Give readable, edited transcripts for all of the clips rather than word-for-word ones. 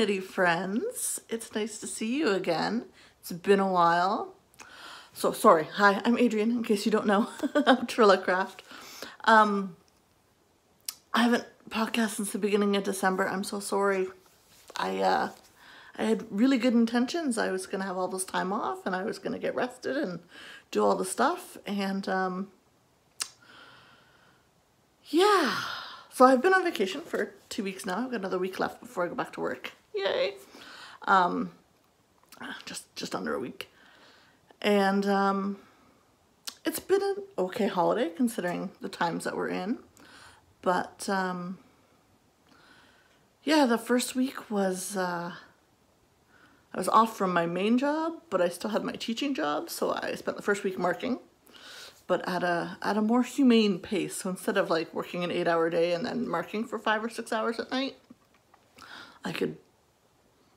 knitty friends. It's nice to see you again. It's been a while. So sorry. Hi, I'm Adrienne, in case you don't know. I'm Tryllacraft. I haven't podcasted since the beginning of December. I'm so sorry. I had really good intentions. I was gonna have all this time off and I was gonna get rested and do all the stuff, and yeah. So I've been on vacation for 2 weeks now. I've got another week left before I go back to work. Yay. Just under a week. And it's been an okay holiday considering the times that we're in. But yeah, the first week was I was off from my main job, but I still had my teaching job, so I spent the first week marking, but at a more humane pace. So instead of like working an 8-hour day and then marking for 5 or 6 hours at night, I could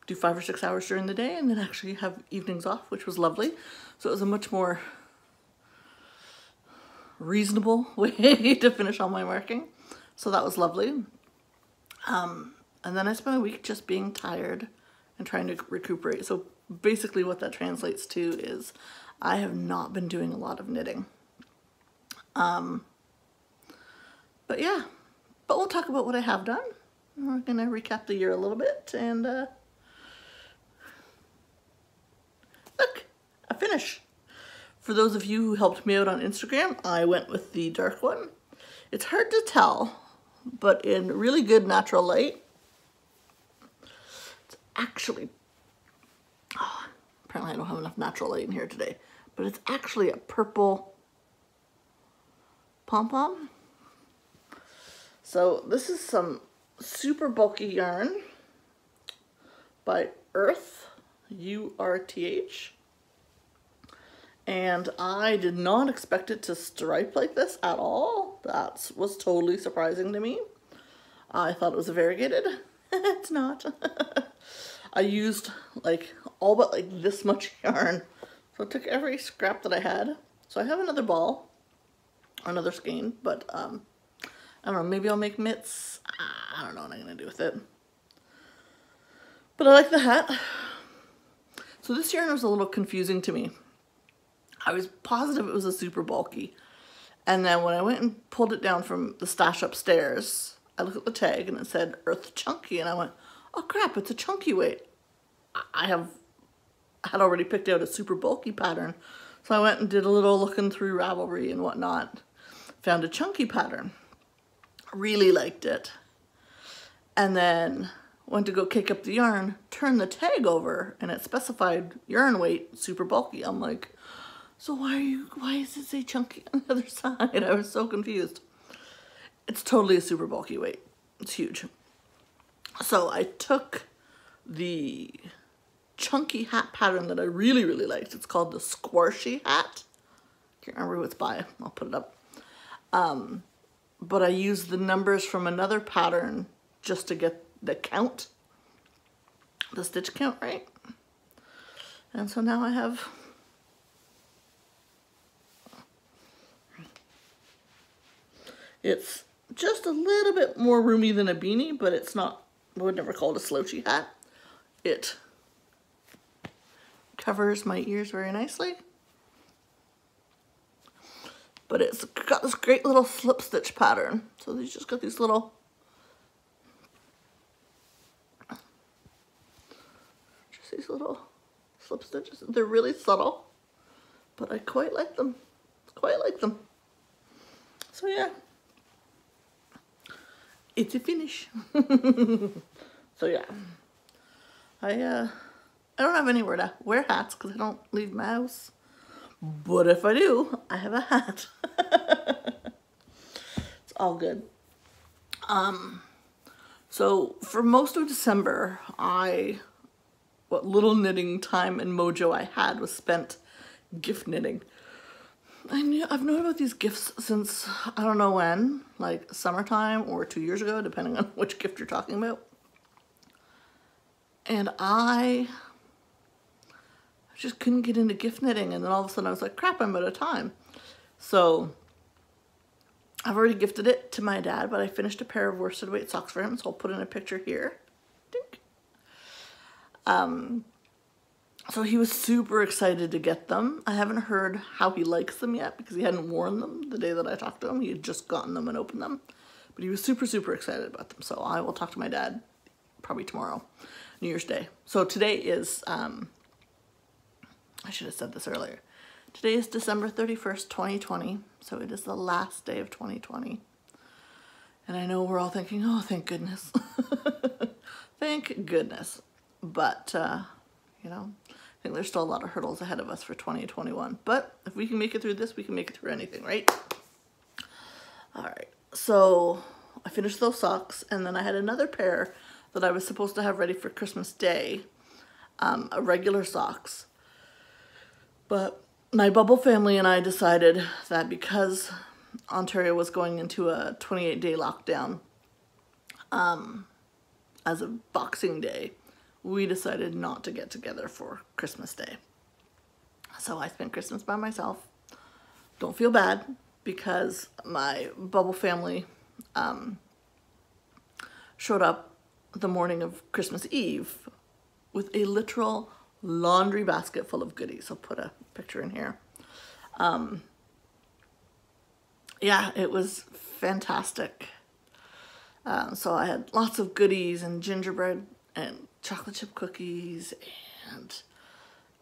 do 5 or 6 hours during the day and then actually have evenings off, which was lovely. So it was a much more reasonable way to finish all my marking. So that was lovely. And then I spent a week just being tired and trying to recuperate. So basically what that translates to is I have not been doing a lot of knitting. But yeah, but we'll talk about what I have done. We're gonna recap the year a little bit, and look, a finish. For those of you who helped me out on Instagram, I went with the dark one. It's hard to tell, but in really good natural light, it's actually, apparently I don't have enough natural light in here today, but it's actually a purple pom-pom. So this is some super bulky yarn by Earth, U-R-T-H. And I did not expect it to stripe like this at all. That was totally surprising to me. I thought it was variegated. It's not. I used like all but like this much yarn. So I took every scrap that I had. So I have another ball, another skein, but I don't know, maybe I'll make mitts. I don't know what I'm gonna do with it. But I like the hat. So this yarn was a little confusing to me. I was positive it was a super bulky. And then when I went and pulled it down from the stash upstairs, I looked at the tag and it said Earth Chunky, and I went, oh crap, it's a chunky weight. I had already picked out a super bulky pattern. So I went and did a little looking through Ravelry and whatnot. Found a chunky pattern. Really liked it. And then went to go kick up the yarn, turned the tag over, and it specified yarn weight, super bulky. I'm like, so why does it say chunky on the other side? I was so confused. It's totally a super bulky weight. It's huge. So I took the chunky hat pattern that I really, really liked. It's called the Squashy Hat. Can't remember who it's by. I'll put it up. But I used the numbers from another pattern just to get the count, the stitch count right. And so now I have it's just a little bit more roomy than a beanie, but it's not, I would never call it a slouchy hat. It covers my ears very nicely. But it's got this great little slip stitch pattern. So these just got these little, just these little slip stitches. They're really subtle, but I quite like them. Quite like them. So yeah, it's a finish. So yeah, I don't have anywhere to wear hats because I don't leave my house. But if I do, I have a hat. It's all good. So for most of December, what little knitting time and mojo I had was spent gift knitting. I've known about these gifts since, I don't know when, like summertime or 2 years ago, depending on which gift you're talking about. And I just couldn't get into gift knitting, and then all of a sudden I was like, crap, I'm out of time. So I've already gifted it to my dad, but I finished a pair of worsted weight socks for him, so I'll put in a picture here. Dink. So he was super excited to get them. I haven't heard how he likes them yet because he hadn't worn them the day that I talked to him. He had just gotten them and opened them. But he was super, super excited about them. So I will talk to my dad probably tomorrow, New Year's Day. So today is, I should have said this earlier. Today is December 31st, 2020. So it is the last day of 2020. And I know we're all thinking, oh, thank goodness. Thank goodness. But, you know, I think there's still a lot of hurdles ahead of us for 2021. But if we can make it through this, we can make it through anything, right? All right. So I finished those socks, and then I had another pair that I was supposed to have ready for Christmas Day, regular socks. But my bubble family and I decided that because Ontario was going into a 28-day lockdown as of Boxing Day, we decided not to get together for Christmas Day. So I spent Christmas by myself. Don't feel bad because my bubble family showed up the morning of Christmas Eve with a literal laundry basket full of goodies. I'll put a picture in here. Yeah, it was fantastic. So I had lots of goodies and gingerbread and chocolate chip cookies and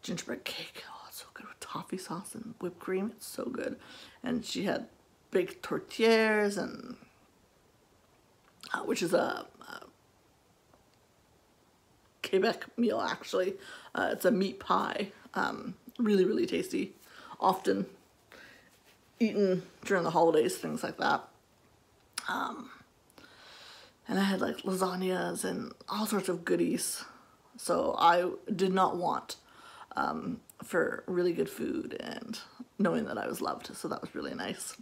gingerbread cake. Oh, it's so good with toffee sauce and whipped cream. It's so good. And she had baked tortillas and which is a Quebec meal actually. It's a meat pie. Really, really tasty. Often eaten during the holidays, things like that. And I had like lasagnas and all sorts of goodies. So I did not want for really good food and knowing that I was loved. So that was really nice.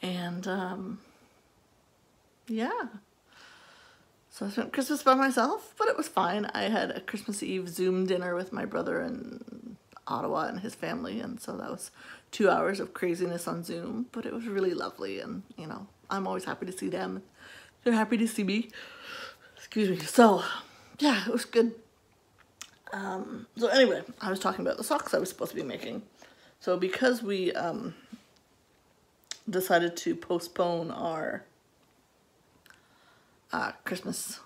And yeah. So I spent Christmas by myself, but it was fine. I had a Christmas Eve Zoom dinner with my brother in Ottawa and his family. And so that was 2 hours of craziness on Zoom, but it was really lovely. And, you know, I'm always happy to see them. They're happy to see me. Excuse me. So, yeah, it was good. So anyway, I was talking about the socks I was supposed to be making. So because we decided to postpone our Christmas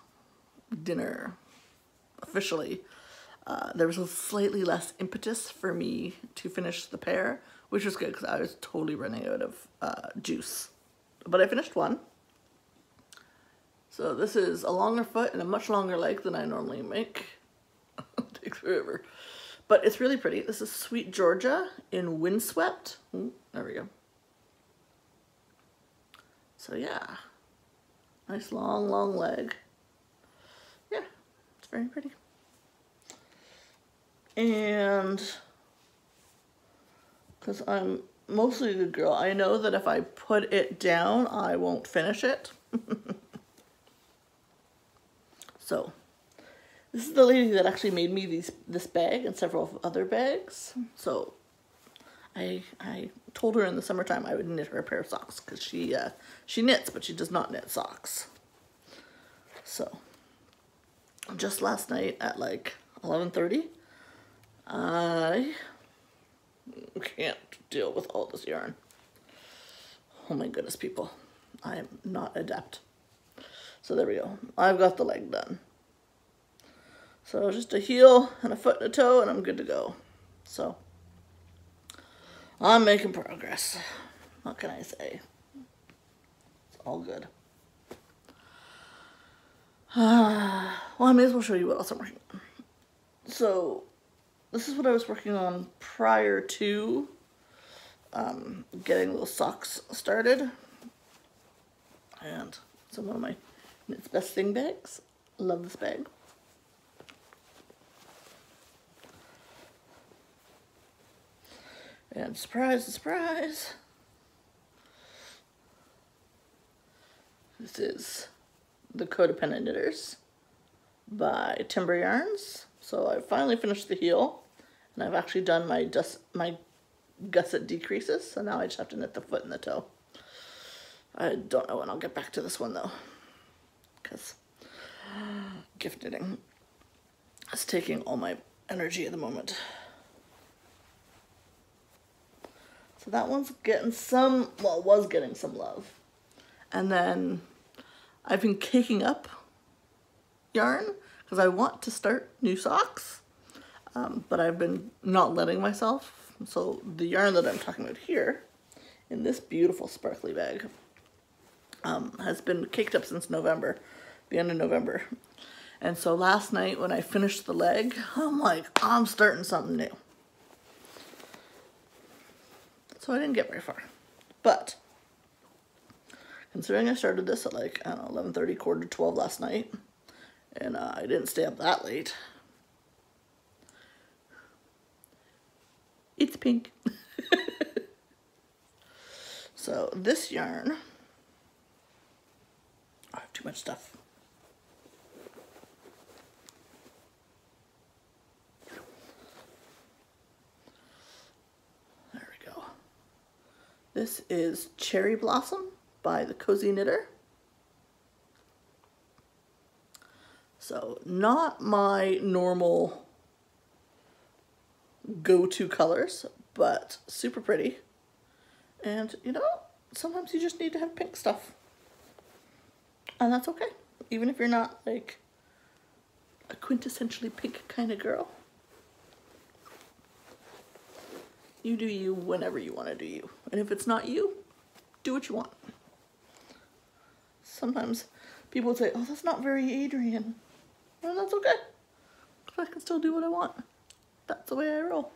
dinner officially, there was a slightly less impetus for me to finish the pair, which was good because I was totally running out of juice. But I finished one. So this is a longer foot and a much longer leg than I normally make. It takes forever. But it's really pretty. This is Sweet Georgia in Windswept. Ooh, there we go. So yeah. Nice long, long leg. Yeah, it's very pretty. And because I'm mostly a good girl, I know that if I put it down, I won't finish it. So, this is the lady that actually made me this bag and several other bags. So, I told her in the summertime I would knit her a pair of socks because she knits, but she does not knit socks. So, just last night at like 11:30, I can't deal with all this yarn. Oh my goodness, people. I am not adept. So there we go. I've got the leg done. So just a heel and a foot and a toe and I'm good to go. So I'm making progress. What can I say? It's all good. Well, I may as well show you what else I'm working on. So this is what I was working on prior to getting those socks started. And it's one of my Knit's Best Thing bags. Love this bag. And surprise, surprise. This is The Codependent Knitters by Timber Yarns. So I finally finished the heel. And I've actually done my gusset decreases. So now I just have to knit the foot and the toe. I don't know when I'll get back to this one though. Because gift knitting. It's taking all my energy at the moment. So that one's getting some, well, was getting some love. And then I've been caking up yarn because I want to start new socks, but I've been not letting myself. So the yarn that I'm talking about here in this beautiful sparkly bag has been caked up since November, the end of November. And so last night when I finished the leg, I'm like, I'm starting something new. So I didn't get very far. But considering I started this at like, I don't know, 11:30, quarter to 12 last night, and I didn't stay up that late. It's pink. So this yarn, I have too much stuff. There we go. This is Cherry Blossom by the Cozy Knitter. So not my normal go-to colors, but super pretty. And you know, sometimes you just need to have pink stuff. And that's okay. Even if you're not like a quintessentially pink kind of girl. You do you whenever you want to do you. And if it's not you, do what you want. Sometimes people would say, oh, that's not very Adrienne. And that's okay. I can still do what I want. That's the way I roll.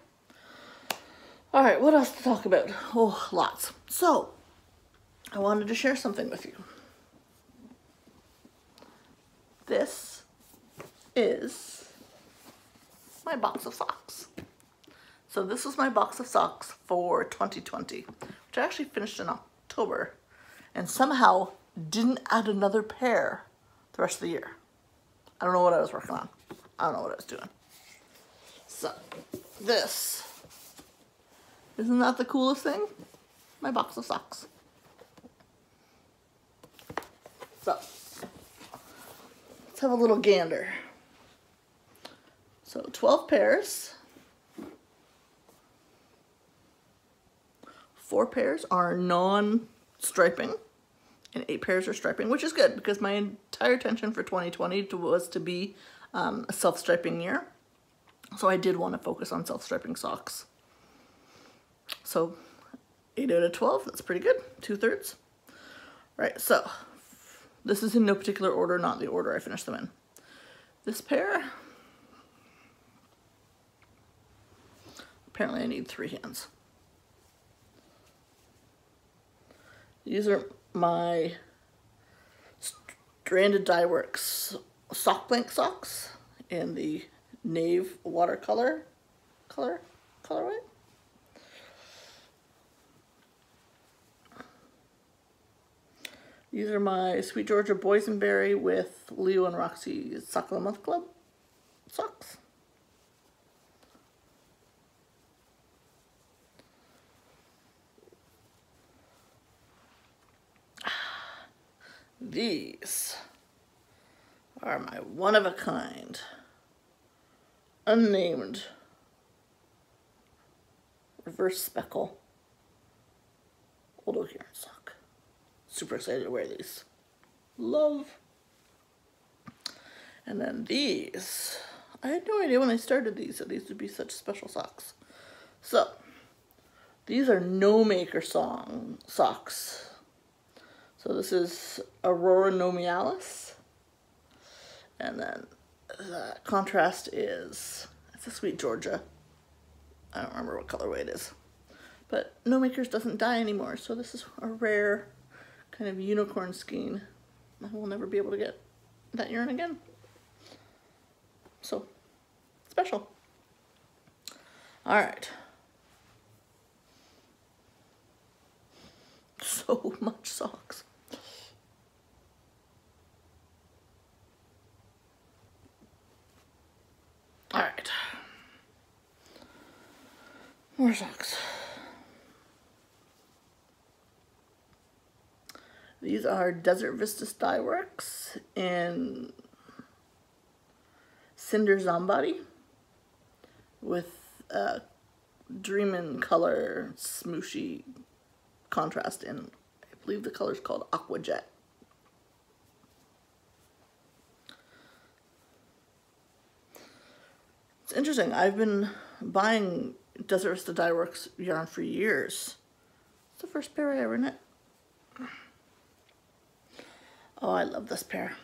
All right, what else to talk about? Oh, lots. So, I wanted to share something with you. This is my box of socks. So this was my box of socks for 2020, which I actually finished in October, and somehow didn't add another pair the rest of the year. I don't know what I was working on. I don't know what I was doing. So, this. Isn't that the coolest thing? My box of socks. So, let's have a little gander. So, 12 pairs. 4 pairs are non-striping, and 8 pairs are striping, which is good because my entire intention for 2020 was to be a self-striping year. So I did want to focus on self-striping socks. So 8 out of 12, that's pretty good, 2/3. Right, so this is in no particular order, not the order I finished them in. This pair, apparently I need 3 hands. These are my Stranded Dye Works sock blank socks in the Nave watercolor colorway. These are my Sweet Georgia Boysenberry with Leo and Roxy Sock of the Month Club socks. These are my one-of-a-kind, unnamed reverse speckle old oak yarn sock. Super excited to wear these. Love. And then these, I had no idea when I started these that these would be such special socks. So, these are No Maker Song socks. So this is Aurora Nomialis. And then the contrast is, it's a Sweet Georgia. I don't remember what colorway it is. But No Makers doesn't dye anymore, so this is a rare kind of unicorn skein. I will never be able to get that yarn again. So, special. Alright. So much socks. Alright. More socks. These are Desert Vistas Dye Works in Cinder Zombody with Dreamin' color smooshy contrast in, I believe the color is called Aqua Jet. It's interesting. I've been buying Desert Vista Dye Works yarn for years. It's the first pair I ever knit. Oh, I love this pair.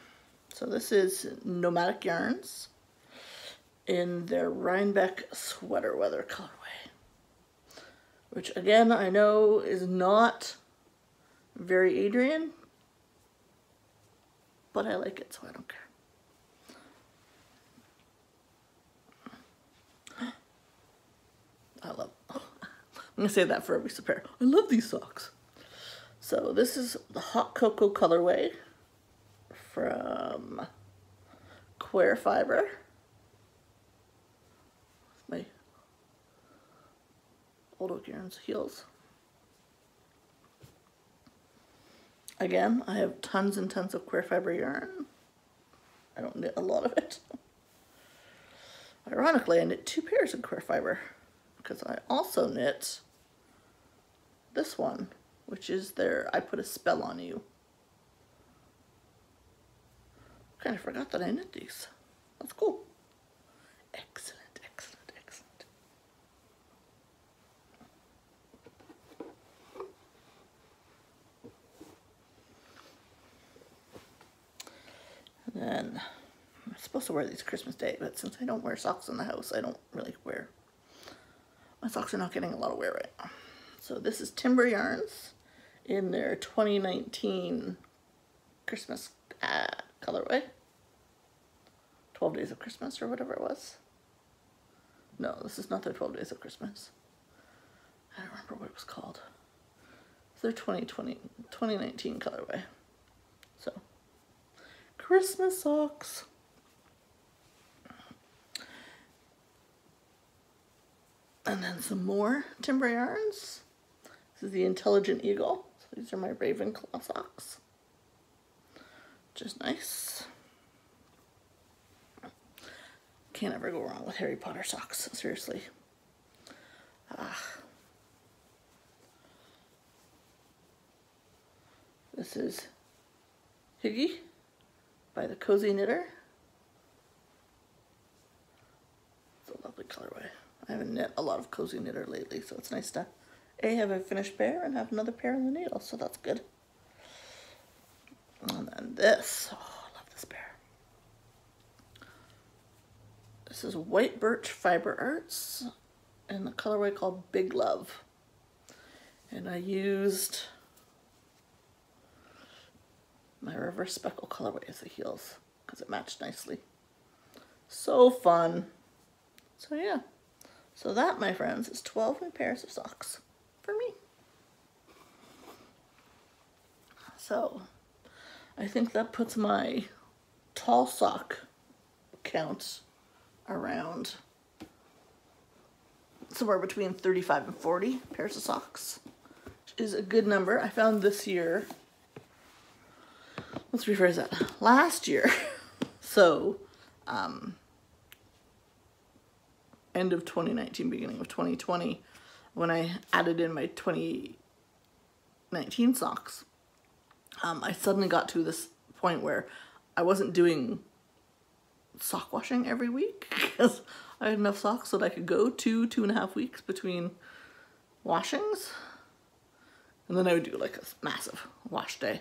So this is Nomadic Yarns in their Rhinebeck Sweater Weather colorway, which again I know is not very Adrienne, but I like it, so I don't care. I love, I'm gonna say that for every pair. I love these socks. So this is the Hot Cocoa colorway from Queer Fiber. My Old Oak Yarns heels. Again, I have tons and tons of Queer Fiber yarn. I don't knit a lot of it. Ironically, I knit 2 pairs of Queer Fiber because I also knit this one, which is their I Put a Spell on You. Kind of forgot that I knit these. That's cool. Excellent, excellent, excellent. And then I'm supposed to wear these Christmas Day, but since I don't wear socks in the house, I don't really wear. My socks are not getting a lot of wear right now. So this is Timber Yarns in their 2019 Christmas colorway. 12 Days of Christmas or whatever it was. No, this is not their 12 Days of Christmas. I don't remember what it was called. It's their 2019 colorway. So, Christmas socks. And then some more Timber Yarns. This is the Intelligent Eagle. So these are my Ravenclaw socks, which is nice. Can't ever go wrong with Harry Potter socks, seriously. This is Higgy by the Cozy Knitter. It's a lovely colorway. I haven't knit a lot of Cozy Knitter lately, so it's nice to have a finished pair and have another pair in the needle, so that's good. And then this, oh, I love this pair. This is White Birch Fiber Arts in the colorway called Big Love. And I used my reverse speckle colorway as the heels because it matched nicely. So fun. So yeah. So that, my friends, is 12 new pairs of socks for me. So I think that puts my tall sock count around somewhere between 35 and 40 pairs of socks, which is a good number. I found this year, let's rephrase that, last year, so end of 2019, beginning of 2020, when I added in my 2019 socks, I suddenly got to this point where I wasn't doing sock washing every week because I had enough socks so that I could go 2.5 weeks between washings, and then I would do like a massive wash day.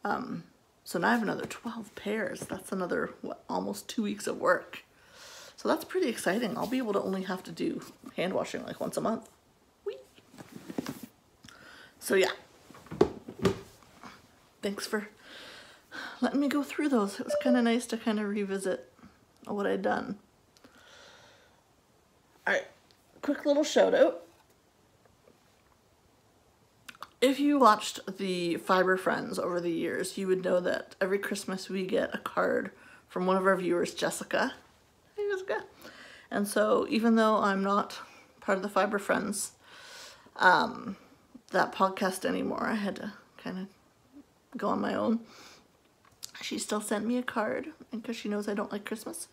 So now I have another 12 pairs. That's another, what, almost 2 weeks of work. So that's pretty exciting. I'll be able to only have to do hand washing like once a month. Whee! So yeah, thanks for letting me go through those. It was kind of nice to kind of revisit what I'd done. All right, quick little shout out. If you watched the Fiber Friends over the years, you would know that every Christmas we get a card from one of our viewers, Jessica. Hey, Jessica. And so even though I'm not part of the Fiber Friends, that podcast anymore, I had to kind of go on my own. She still sent me a card, and because she knows I don't like Christmas,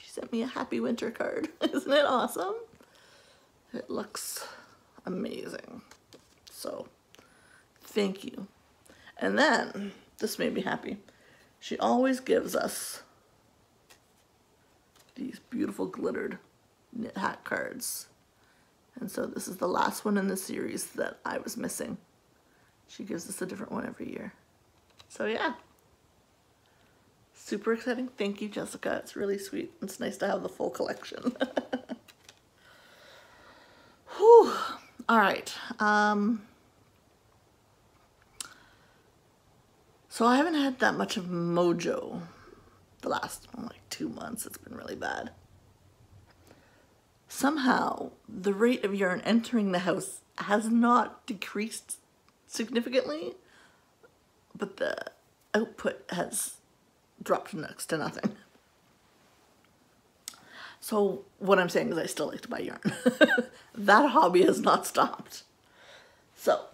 She sent me a happy winter card. Isn't it awesome? It looks amazing. So, thank you. And then, this made me happy. She always gives us these beautiful glittered knit hat cards. And so this is the last one in the series that I was missing. She gives us a different one every year. So yeah. Super exciting. Thank you, Jessica. It's really sweet. It's nice to have the full collection. Whew. All right. So I haven't had that much of Mojo the last like 2 months. It's been really bad. Somehow the rate of yarn entering the house has not decreased significantly, but the output has dropped next to nothing. So what I'm saying is I still like to buy yarn. That hobby has not stopped. So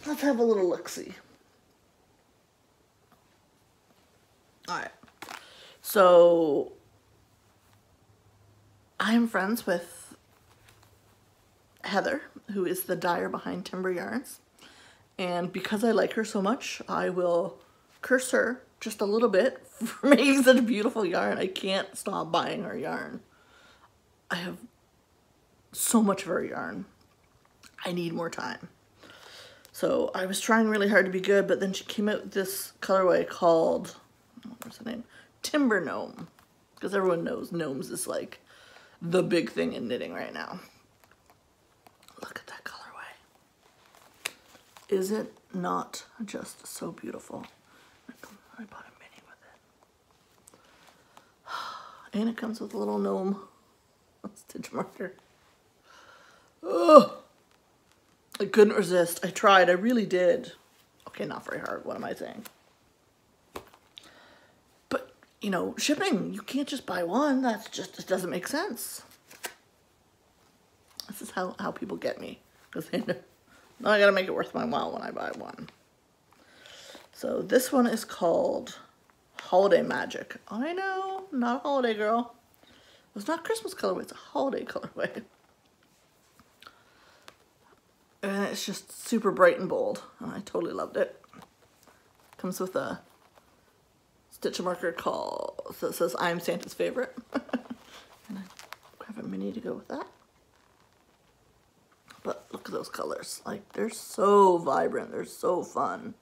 let's have a little look-see. All right. So I'm friends with Heather, who is the dyer behind Timber Yarns. And because I like her so much, I will curse her just a little bit for making such beautiful yarn. I can't stop buying her yarn. I have so much of her yarn. I need more time. So I was trying really hard to be good, but then she came out with this colorway called, what's the name? Timber Gnome. Because everyone knows gnomes is like the big thing in knitting right now. Look at that colorway. Is it not just so beautiful? I bought a mini with it. And it comes with a little gnome stitch marker. Oh, I couldn't resist. I tried. I really did. Okay, not very hard. What am I saying? But, you know, shipping. You can't just buy one. That's just, it doesn't make sense. This is how people get me. Because they know, now I gotta make it worth my while when I buy one. So this one is called Holiday Magic. I know, not a holiday girl. It's not Christmas colorway, it's a holiday colorway. And it's just super bright and bold. And I totally loved it. Comes with a stitch marker called, that says I'm Santa's favorite. And I grab a mini to go with that. But look at those colors. Like, they're so vibrant. They're so fun.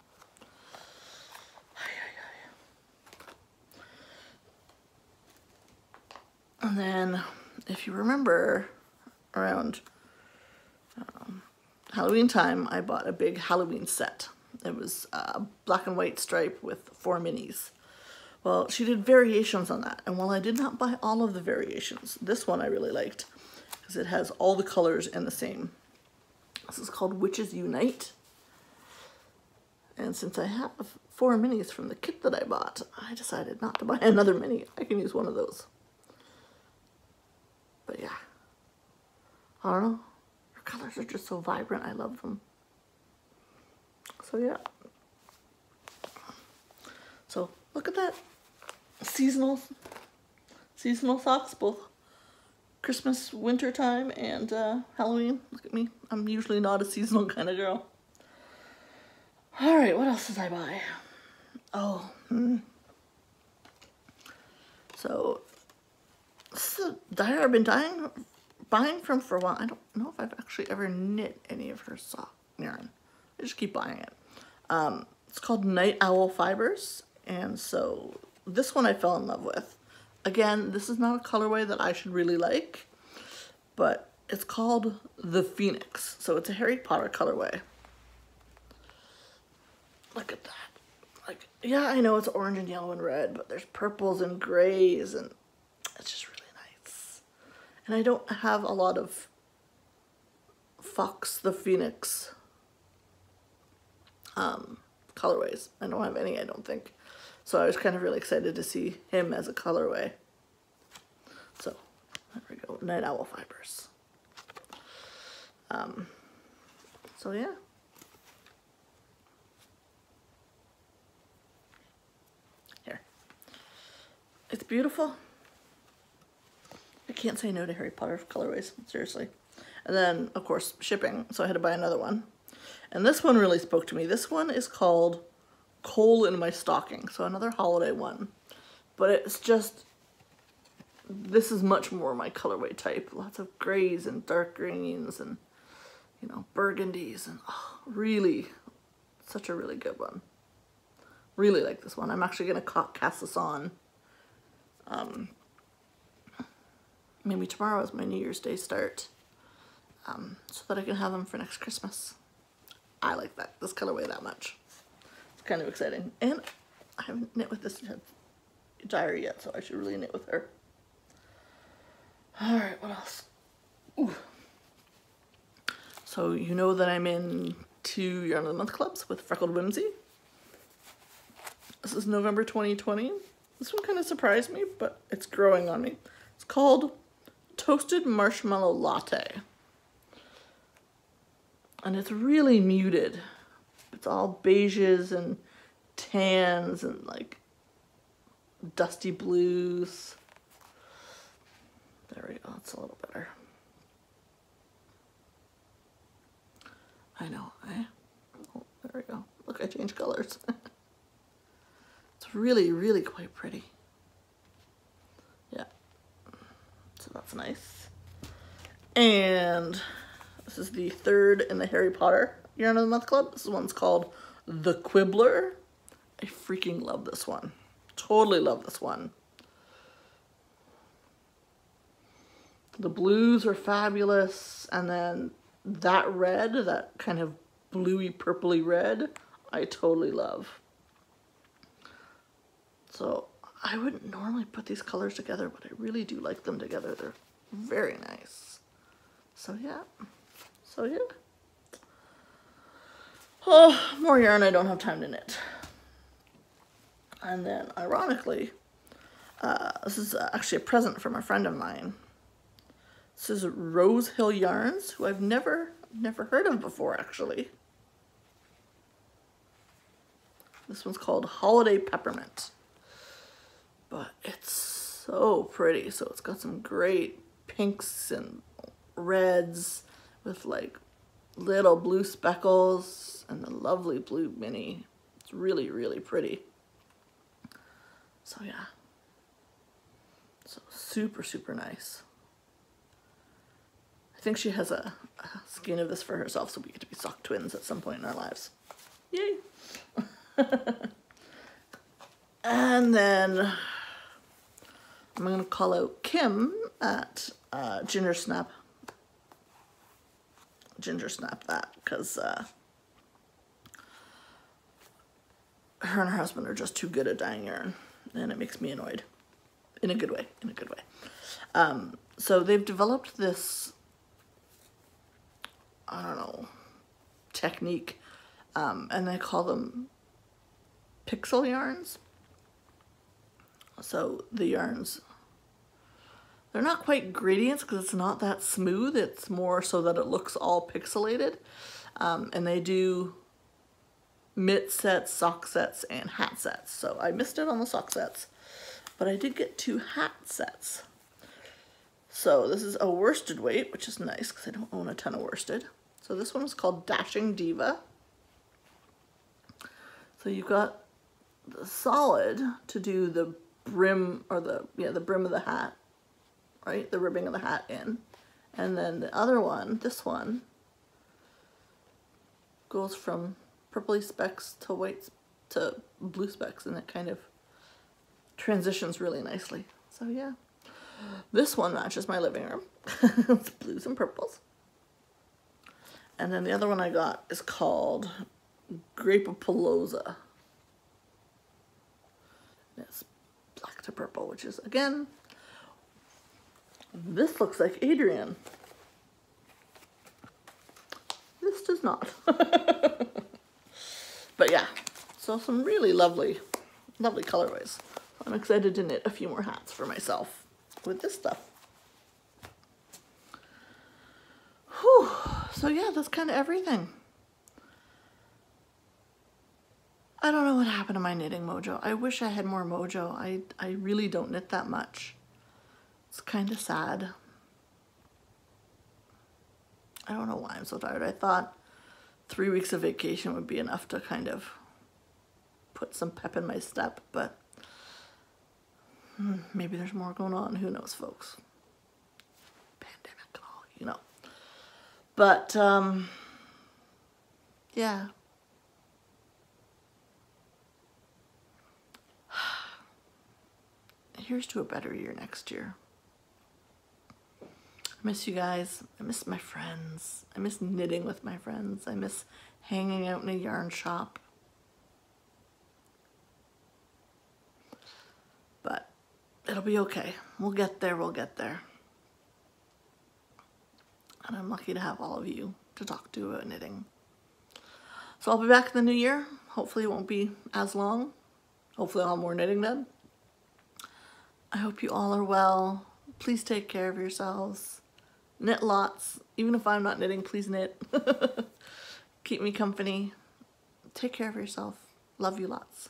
And then, if you remember, around Halloween time, I bought a big Halloween set. It was a black and white stripe with 4 minis. Well, she did variations on that. And while I did not buy all of the variations, this one I really liked because it has all the colors in the same. This is called Witches Unite. And since I have 4 minis from the kit that I bought, I decided not to buy another mini. I can use one of those. But yeah, I don't know. Her colors are just so vibrant. I love them. So yeah. So look at that. Seasonal socks, both Christmas, winter time, and Halloween. Look at me. I'm usually not a seasonal kind of girl. All right, what else did I buy? Oh, So this is a dyer I've been buying from for a while. I don't know if I've actually ever knit any of her sock yarn. I just keep buying it. It's called Night Owl Fibers, and so this one I fell in love with. Again, this is not a colorway that I should really like, but it's called the Phoenix. So it's a Harry Potter colorway. Look at that. Like, yeah, I know it's orange and yellow and red, but there's purples and grays, and it's just really nice. And I don't have a lot of Fox the Phoenix colorways. I don't have any, I don't think. So I was kind of really excited to see him as a colorway. So there we go, Night Owl Fibers. So yeah. Here. It's beautiful. I can't say no to Harry Potter colorways, seriously. And then, of course, shipping, so I had to buy another one. And this one really spoke to me. This one is called Coal in My Stocking, so another holiday one. But it's just, this is much more my colorway type. Lots of grays and dark greens and, you know, burgundies, and really, such a really good one. Really like this one. I'm actually going to cast this on. Maybe tomorrow is my New Year's Day start, so that I can have them for next Christmas. I like this colorway that much. It's kind of exciting. And I haven't knit with this diary yet, so I should really knit with her. Alright, what else? Ooh. So you know that I'm in 2 Yarn of the Month clubs with Freckled Whimsy. This is November 2020. This one kind of surprised me, but it's growing on me. It's called Toasted Marshmallow Latte. And it's really muted. It's all beiges and tans and like dusty blues. There we go, it's a little better. I know, eh? Oh, there we go. Look, I changed colors. It's really, really quite pretty. Yeah. So that's nice. And this is the 3rd in the Harry Potter Yarn of the Month Club. This one's called The Quibbler. I freaking love this one. Totally love this one. The blues are fabulous, and then that red, that kind of bluey purpley red, I totally love. So I wouldn't normally put these colors together, but I really do like them together. They're very nice. So yeah. So yeah. Oh, more yarn I don't have time to knit. And then, ironically, this is actually a present from a friend of mine. This is Rose Hill Yarns, who I've never heard of before, actually. This one's called Holiday Peppermint. But it's so pretty. So it's got some great pinks and reds with like little blue speckles and the lovely blue mini. It's really, really pretty. So yeah. So super, super nice. I think she has a skein of this for herself, so we get to be sock twins at some point in our lives. Yay! And then I'm going to call out Kim at Ginger Snap that, because her and her husband are just too good at dyeing yarn, and it makes me annoyed. In a good way, in a good way. So they've developed this, I don't know, technique, and they call them pixel yarns. So the yarns, they're not quite gradients because it's not that smooth. It's more so that it looks all pixelated. And they do mitt sets, sock sets, and hat sets. So I missed it on the sock sets, but I did get 2 hat sets. So this is a worsted weight, which is nice because I don't own a ton of worsted. So this one is called Dashing Diva. So you've got the solid to do the brim, or the brim of the hat, right? The ribbing of the hat in. And then the other one, this one, goes from purpley specks to white to blue specks, and it kind of transitions really nicely. So yeah. This one matches my living room. It's blues and purples. And then the other one I got is called Grapapalooza. It's black to purple, which is, again, this looks like Adrienne. This does not. But yeah, so some really lovely, lovely colorways. I'm excited to knit a few more hats for myself with this stuff. Whew. So yeah, that's kind of everything. I don't know what happened to my knitting mojo. I wish I had more mojo. I really don't knit that much. It's kind of sad. I don't know why I'm so tired. I thought 3 weeks of vacation would be enough to kind of put some pep in my step, but maybe there's more going on. Who knows, folks? Pandemic and all, you know. But, yeah. Here's to a better year next year. I miss you guys. I miss my friends. I miss knitting with my friends. I miss hanging out in a yarn shop. But it'll be okay. We'll get there. We'll get there. And I'm lucky to have all of you to talk to about knitting. So I'll be back in the new year. Hopefully it won't be as long. Hopefully I'll have more knitting done. I hope you all are well. Please take care of yourselves. Knit lots. Even if I'm not knitting, please knit. Keep me company. Take care of yourself. Love you lots.